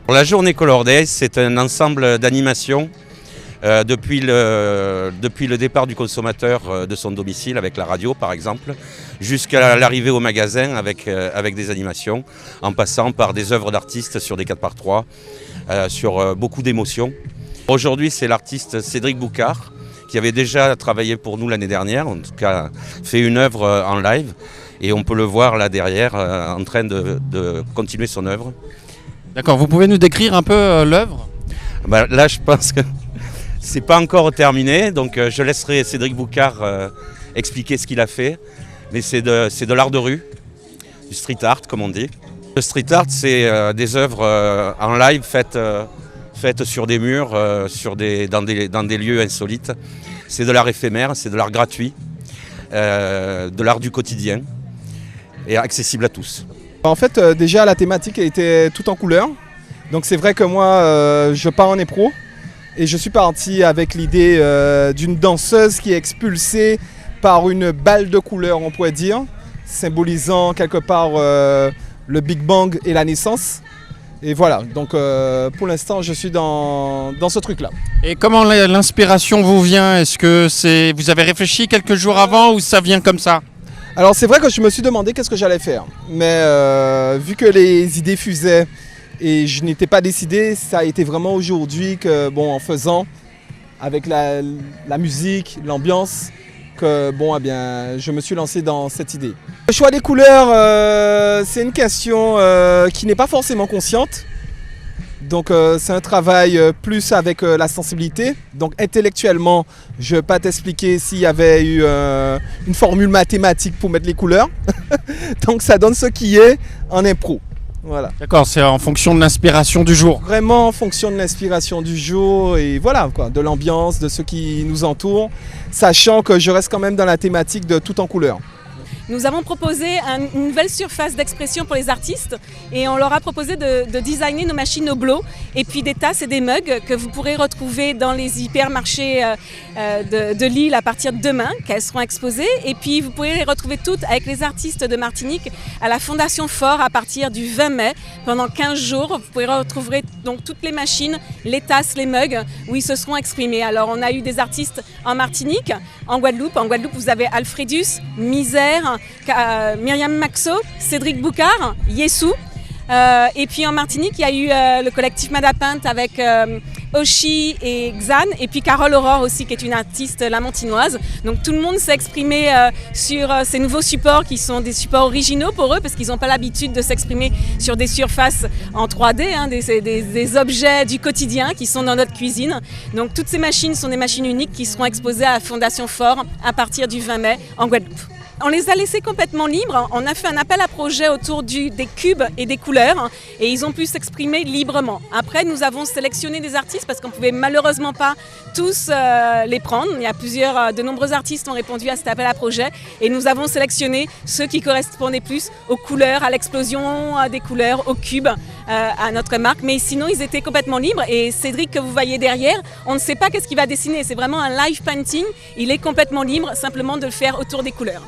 La journée Color Days, c'est un ensemble d'animations depuis le départ du consommateur de son domicile avec la radio par exemple, jusqu'à l'arrivée au magasin avec des animations, en passant par des œuvres d'artistes sur des 4x3, sur beaucoup d'émotions. Aujourd'hui, c'est l'artiste Cédric Boucard qui avait déjà travaillé pour nous l'année dernière, en tout cas fait une œuvre en live, et on peut le voir là derrière en train de continuer son œuvre. D'accord, vous pouvez nous décrire un peu l'œuvre ? Là, je pense que c'est pas encore terminé, donc je laisserai Cédric Boucard expliquer ce qu'il a fait. Mais c'est de l'art de rue, du street art comme on dit. Le street art, c'est des œuvres en live faites sur des murs, dans des lieux insolites. C'est de l'art éphémère, c'est de l'art gratuit, de l'art du quotidien et accessible à tous. En fait, déjà la thématique était tout en couleur. Donc c'est vrai que moi, je pars en impro et je suis parti avec l'idée d'une danseuse qui est expulsée par une balle de couleur, on pourrait dire, symbolisant quelque part le Big Bang et la naissance. Et voilà, donc pour l'instant, je suis dans ce truc-là. Et comment l'inspiration vous vient ? Est-ce que vous avez réfléchi quelques jours avant ou ça vient comme ça ? Alors c'est vrai que je me suis demandé qu'est-ce que j'allais faire. Mais vu que les idées fusaient et je n'étais pas décidé, ça a été vraiment aujourd'hui que, en faisant, avec la musique, l'ambiance, que je me suis lancé dans cette idée. Le choix des couleurs, c'est une question qui n'est pas forcément consciente. Donc c'est un travail plus avec la sensibilité. Donc intellectuellement, je ne vais pas t'expliquer s'il y avait eu une formule mathématique pour mettre les couleurs. Donc ça donne ce qui est en impro. Voilà. D'accord, c'est en fonction de l'inspiration du jour. Vraiment en fonction de l'inspiration du jour et voilà, quoi, de l'ambiance, de ce qui nous entoure, sachant que je reste quand même dans la thématique de tout en couleur. Nous avons proposé une nouvelle surface d'expression pour les artistes et on leur a proposé de designer nos machines Oblo et puis des tasses et des mugs que vous pourrez retrouver dans les hypermarchés de Lille à partir de demain, qu'elles seront exposées. Et puis vous pourrez les retrouver toutes avec les artistes de Martinique à la Fondation Fort à partir du 20 mai. Pendant 15 jours, vous pourrez retrouver donc toutes les machines, les tasses, les mugs où ils se seront exprimés. Alors on a eu des artistes en Martinique, en Guadeloupe. En Guadeloupe, vous avez Alfredus, Misère, Myriam Maxo, Cédric Boucard, Yessou. Et puis en Martinique, il y a eu le collectif Madapinte avec Oshi et Xan. Et puis Carole Aurore aussi, qui est une artiste lamontinoise. Donc tout le monde s'est exprimé sur ces nouveaux supports qui sont des supports originaux pour eux, parce qu'ils n'ont pas l'habitude de s'exprimer sur des surfaces en 3D, des objets du quotidien qui sont dans notre cuisine. Donc toutes ces machines sont des machines uniques qui seront exposées à la Fondation Fort à partir du 20 mai en Guadeloupe. On les a laissés complètement libres. On a fait un appel à projet autour des cubes et des couleurs et ils ont pu s'exprimer librement. Après, nous avons sélectionné des artistes parce qu'on ne pouvait malheureusement pas tous les prendre. Il y a de nombreux artistes ont répondu à cet appel à projet et nous avons sélectionné ceux qui correspondaient plus aux couleurs, à l'explosion des couleurs, aux cubes, à notre marque. Mais sinon, ils étaient complètement libres et Cédric que vous voyez derrière, on ne sait pas qu'est-ce qu'il va dessiner. C'est vraiment un live painting. Il est complètement libre, simplement de le faire autour des couleurs.